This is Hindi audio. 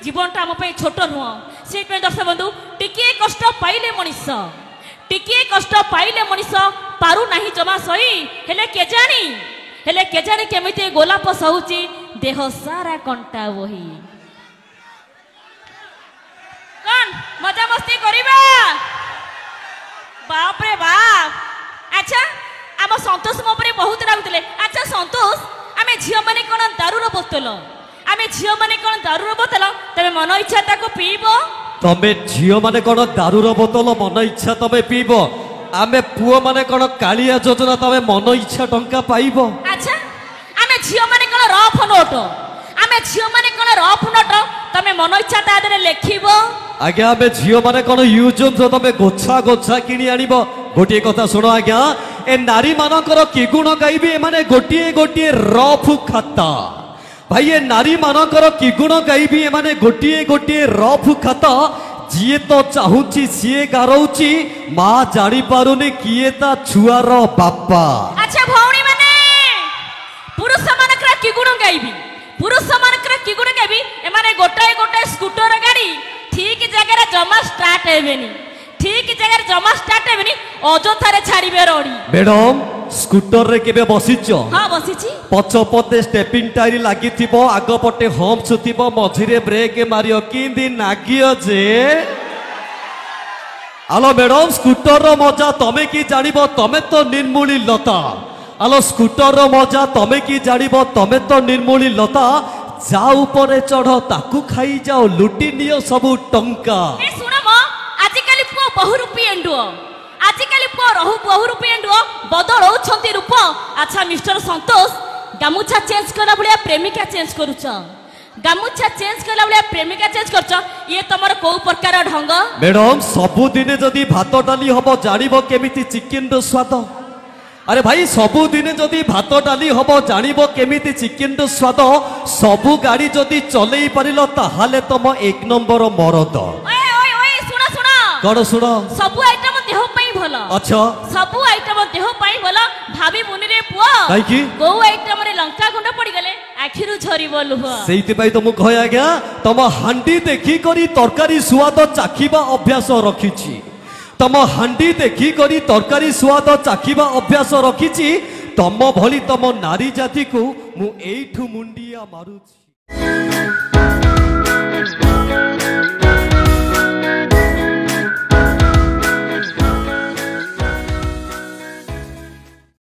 जीवनटा आम छोट नुह से दर्शक बंधु टिके कष्ट पाइले मनीष टिके कष्ट पाइले मनीष पारु नाही जमा सही हेले केजाणी केमिति गोलाप सहुची देह सारा कंटा वही कौन मजा मस्ती करिबा बाप रे बाप। अच्छा आम संतोष मो पर बहुत रागुले। अच्छा संतोष आमे झियो माने कोन दारूर बोतल आमे झियो माने कोन दारूर बोतल तमे मन इच्छा ताको पीबो तमे झियो माने कोन दारूर बोतल मन इच्छा तमे पीबो आमे पुओ माने कोन कालिया योजना तमे मन इच्छा टंका पाइबो। अच्छा आमे झियो माने कोन रफ नोट आमे झियो माने कोन रफ नोट तमे मन इच्छा ता देले लेखिबो आज्ञा आमे झियो माने कोन यूजन तो तमे गोछा गोछा किनी आनिबो। गोटिए कथा सुनो आज्ञा ए नारी मानकर कि गुण गाइबे ए माने गोटिए गोटिए रफ खाता भाई ए नारी मानकर कि गुण गाइबे ए माने गोटिए गोटिए रफ खाता जिए तो चाहूची सीए गारौची मां जानी पारुनी किए ता छुआर बापा। अच्छा भौणी माने पुरुष मानकर कि गुण गाइबी पुरुष मानकर कि गुण गाइबी ए माने गोटाए गोटाए स्कूटर गाड़ी ठीक जगह जमा स्टार्ट हेबेनी ठीक जगह जमा स्टार्ट हेबेनी अजोथारे छाड़ीबे रोडी। मैडम स्कूटर रे केबे बसिचो? हां बसिची। पछपटे स्टेपिंग टायर लागिथिबो आग पटे हम्स थिबो मझिरे ब्रेक मारियो किंदी नागियो जे आलो मैडम स्कूटर रो मजा तमे की जानिबो तमे तो निर्मूली लता आलो स्कूटर रो मजा तमे की जानिबो तमे तो निर्मूली लता जा ऊपर चढ़ ताकू खाई जाओ लुटी नियो सबु टंका। ए सुनो मो आजिकाली पुओ बहुरूपी एंडुओ आजिकाली पुओ रहु बहुरूपी एंडुओ बदलौ छंती रूप। अच्छा मिस्टर संतोष गामुछा चेंज करा भलिया प्रेमिका चेंज करूछ गामुछा चेंज करा भलिया प्रेमिका चेंज करछ ये तमर को प्रकार ढंग? मैडम सबु दिने जदी भात डाली हबो जानिबो केमिति चिकन रो स्वाद। अरे भाई सबु दिने जदी भात डाली हबो जानिबो केमिति चिकन रो स्वाद। सबु गाड़ी जदी चलेई परिलो ताहाले तम एक नंबर मरद। ओए ओए ओए सुनो सुनो कौन सुनो सबु आइटम देह पई भलो। अच्छा सबु आइटम देह पई भलो भाभी मुनि रे पुओ काई की को आइटम रे लंका गुंड पड़ी गले आखिरु झरी बोलु हो सेइति पई तो मु कहया गया तम हांडी देखी करी तरकारी स्वाद चाखिबा अभ्यास रखिछि तम हांडी देखी करी तरकारी स्वाद चाखिबा अभ्यास रखिछि तम भली तम नारी जाति को मु एठु मुंडिया मारुछि।